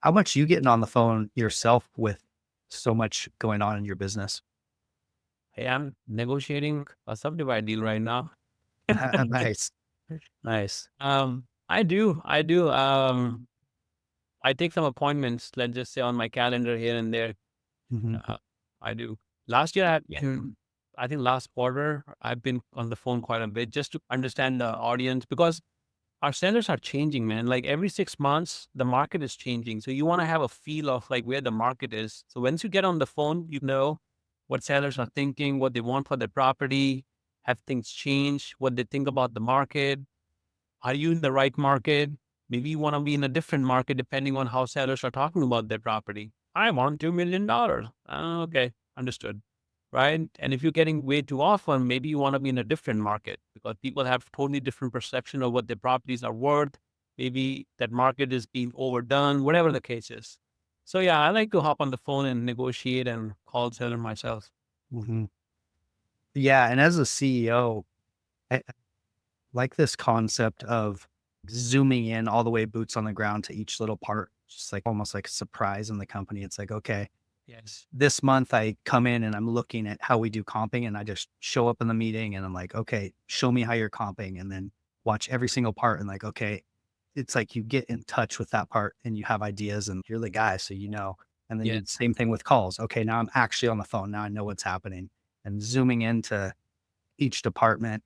How much you getting on the phone yourself with so much going on in your business? Hey, I'm negotiating a subdivide deal right now. Nice. Nice. I do. I take some appointments, let's just say on my calendar here and there. Mhm. Uh, I do. Last year, I think last quarter, I've been on the phone quite a bit just to understand the audience because our sellers are changing, man. Like every 6 months, the market is changing. So you want to have a feel of like where the market is. So once you get on the phone, you know what sellers are thinking, what they want for their property, have things changed, what they think about the market. Are you in the right market? Maybe you want to be in a different market depending on how sellers are talking about their property. I want $2 million. Okay, understood. Right. And if you're getting way too often, maybe you want to be in a different market because people have totally different perception of what their properties are worth. Maybe that market is being overdone, whatever the case is. So yeah, I like to hop on the phone and negotiate and call seller myself. Mhm. Yeah, and as a CEO, I like this concept of zooming in all the way boots on the ground to each little part, just like almost like a surprise in the company. It's like, okay, Yes. this month I come in and I'm looking at how we do comping and I just show up in the meeting and I'm like, okay, show me how you're comping and then watch every single part and like, okay, it's like you get in touch with that part and you have ideas and you're the guy, so you know. And then you Yes. same thing with calls. Okay, now I'm actually on the phone. Now I know what's happening. And zooming into each department,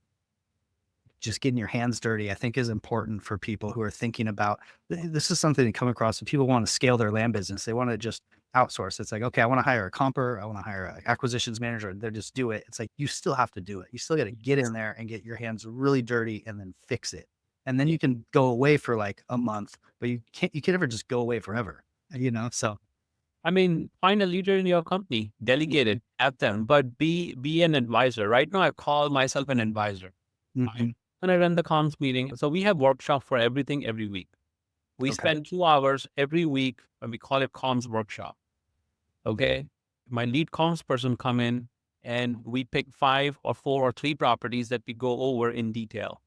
just getting your hands dirty, I think is important for people who are thinking about this is something to come across when people want to scale their land business. They want to just outsource. It's like, okay, I want to hire a comper, I want to hire an acquisitions manager. They just do it. It's like you still have to do it. You still got to get in there and get your hands really dirty and then fix it. And then you can go away for like a month, but you can never just go away forever, you know? So I mean, find a leader in your company, delegate it, have them, but be an advisor. Right now, I call myself an advisor. I mhm. when I run the comms meeting. So we have workshop for everything every week. We Okay. spend 2 hours every week and we call it comms workshop. Okay. My lead comms person come in and we pick 5 or 4 or 3 properties that we go over in detail.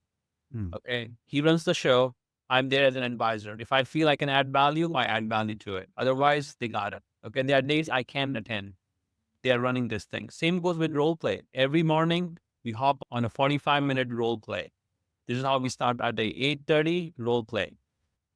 Mm. Okay. He runs the show. I'm there as an advisor. If I feel I can add value, I add value to it. Otherwise, they got it. Okay. And there are days I can't attend. They are running this thing. Same goes with role play. Every morning, we hop on a 45-minute role play. This is how we start our day. 8:30 role play.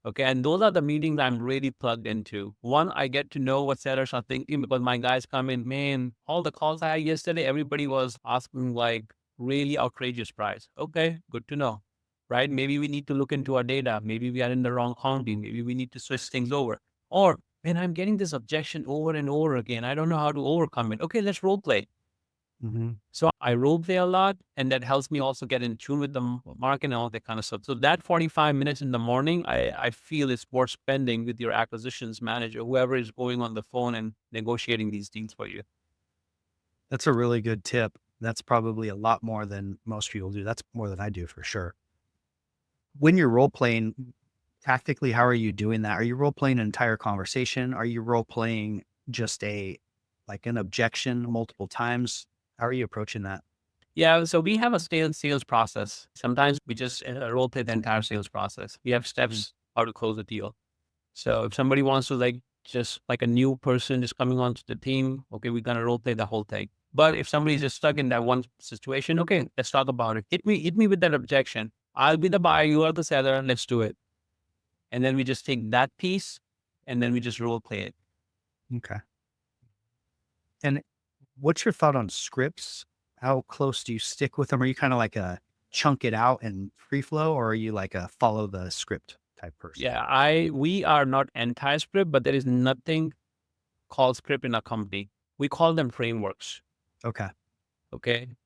Okay. And those are the meetings I'm really plugged into. One, I get to know what sellers are thinking because my guys come in, man, all the calls I had yesterday, everybody was asking like really outrageous price. Okay. Good to know. Right. Maybe we need to look into our data. Maybe we are in the wrong county. Maybe we need to switch things over. Or, man, I'm getting this objection over and over again. I don't know how to overcome it. Okay. Let's role play. Mhm. So I role play a lot, and that helps me also get in tune with the market and all that kind of stuff. So that 45 minutes in the morning, I feel is worth spending with your acquisitions manager, whoever is going on the phone and negotiating these deals for you. That's a really good tip. That's probably a lot more than most people do. That's more than I do for sure. When you're role playing, tactically, how are you doing that? Are you role playing an entire conversation? Are you role playing just like an objection multiple times? How are you approaching that? Yeah, so we have a sales process. Sometimes we just role play the entire sales process. We have Mhm. steps how to close a deal. So if somebody wants to like just like a new person just coming onto the team, okay, we're gonna role play the whole thing. But if somebody's just stuck in that one situation, okay, let's talk about it. Hit me with that objection. I'll be the buyer, you are the seller, and let's do it. And then we just take that piece and then we just role play it. Okay. And what's your thought on scripts? How close do you stick with them? Are you kind of like a chunk it out and free flow, or are you like a follow the script type person? Yeah, I we are not anti-script, but there is nothing called script in our company. We call them frameworks. Okay. Okay.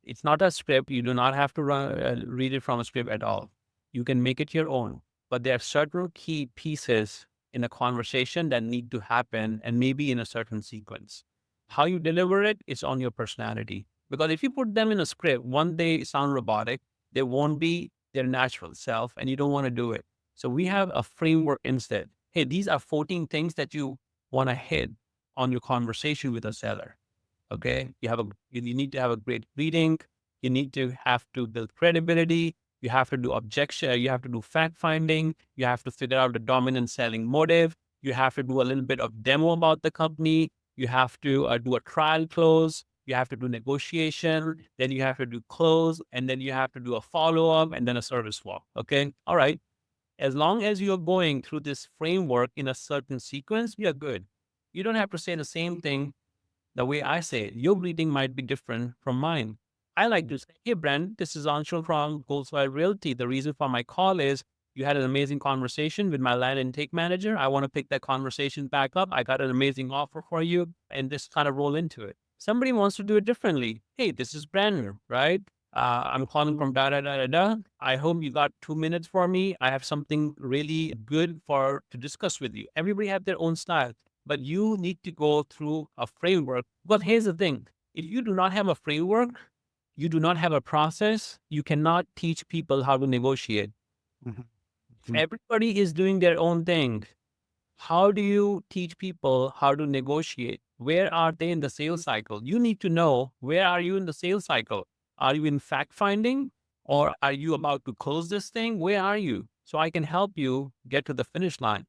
It's not a script. You do not have to read it from a script at all. You can make it your own. But there are certain key pieces in a conversation that need to happen and maybe in a certain sequence. How you deliver it is on your personality. Because if you put them in a script, one, they sound robotic, they won't be their natural self, and you don't want to do it. So we have a framework instead. Hey, these are 14 things that you want to hit on your conversation with a seller. Okay. You need to have a great reading. You need to have to build credibility. You have to do objection. You have to do fact finding. You have to figure out the dominant selling motive. You have to do a little bit of demo about the company. You have to do a trial close. You have to do negotiation. Then you have to do close. And then you have to do a follow-up and then a service walk. Okay. All right. As long as you're going through this framework in a certain sequence, you're good. You don't have to say the same thing the way I say it. Your greeting might be different from mine. I like to say, hey, Brent, this is Anshul from Goldswire Realty. The reason for my call is you had an amazing conversation with my land intake manager. I want to pick that conversation back up. I got an amazing offer for you and this kind of roll into it. Somebody wants to do it differently. Hey, this is Brandon, right? I'm calling from da da da da da. I hope you got 2 minutes for me. I have something really good to discuss with you. Everybody have their own style, but you need to go through a framework. But here's the thing: if you do not have a framework, you do not have a process, you cannot teach people how to negotiate. Mhm. If everybody is doing their own thing, how do you teach people how to negotiate? Where are they in the sales cycle? You need to know, where are you in the sales cycle? Are you in fact finding, or are you about to close this thing? Where are you? So I can help you get to the finish line.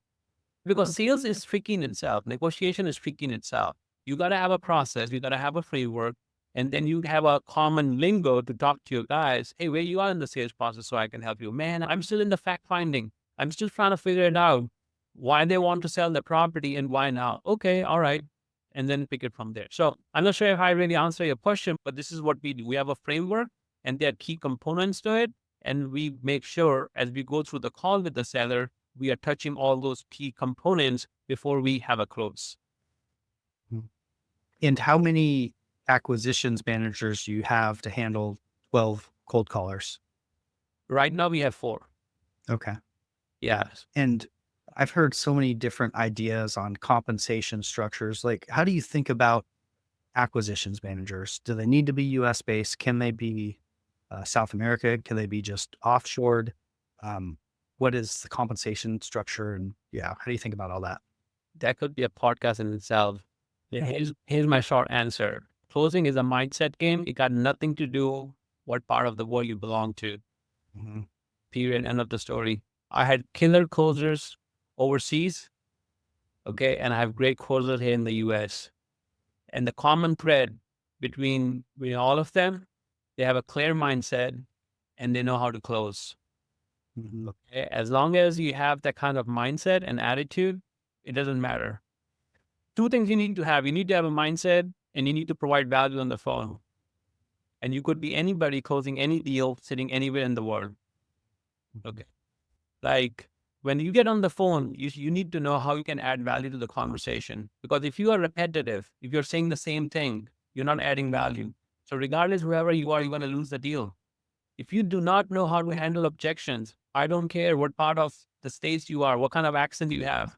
Because sales is tricky in itself. Negotiation is tricky in itself. You got to have a process. You got to have a framework. And then you have a common lingo to talk to your guys. Hey, where you are in the sales process so I can help you. Man, I'm still in the fact finding. I'm still trying to figure it out. Why they want to sell the property and why now. Okay, all right. And then pick it from there. So I'm not sure if I really answer your question, but this is what we do. We have a framework and there are key components to it. And we make sure as we go through the call with the seller, we are touching all those key components before we have a close. And how many acquisitions managers do you have to handle 12 cold callers? Right now we have 4. Okay. Yes. And I've heard so many different ideas on compensation structures. Like, how do you think about acquisitions managers? Do they need to be US based? Can they be South America? Can they be just offshored? What is the compensation structure? And yeah, how do you think about all that? That could be a podcast in itself. Here's my short answer. Closing is a mindset game. It got nothing to do what part of the world you belong to. Mm-hmm. Period. End of the story. I had killer closers overseas. Okay. And I have great closers here in the US. And the common thread between all of them, they have a clear mindset and they know how to close. Mm-hmm. Okay? As long as you have that kind of mindset and attitude, it doesn't matter. 2 things you need to have. You need to have a mindset and you need to provide value on the phone. And you could be anybody closing any deal sitting anywhere in the world. Okay. Like when you get on the phone, you need to know how you can add value to the conversation. Because if you are repetitive, if you're saying the same thing, you're not adding value. So regardless, wherever you are, you're going to lose the deal. If you do not know how to handle objections, I don't care what part of the states you are, what kind of accent you have,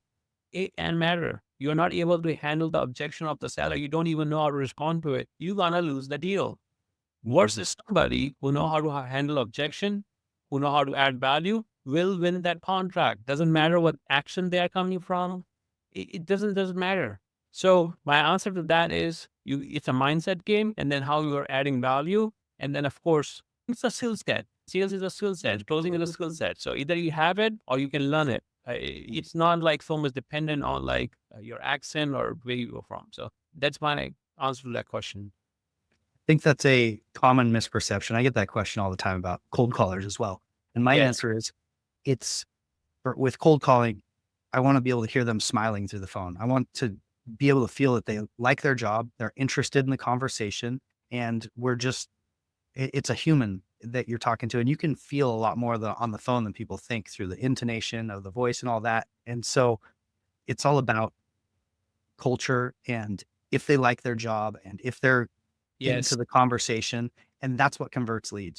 it can matter. You're not able to handle the objection of the seller. You don't even know how to respond to it. You're going to lose the deal. Versus somebody who know how to handle objection, who know how to add value, will win that contract. Doesn't matter what action they are coming from. It doesn't matter. So my answer to that is it's a mindset game, and then how you are adding value. And then of course, it's a skill set. Sales is a skill set. Closing is a skill set. So either you have it or you can learn it. It's not like so much dependent on like your accent or where you go from. So that's my answer to that question. I think that's a common misperception. I get that question all the time about cold callers as well. And my Yes. answer is with cold calling, I want to be able to hear them smiling through the phone. I want to be able to feel that they like their job, they're interested in the conversation, and it's a human that you're talking to. And you can feel a lot more on the phone than people think through the intonation of the voice and all that. And so it's all about culture and if they like their job and if they're into Yes. the conversation, and that's what converts leads.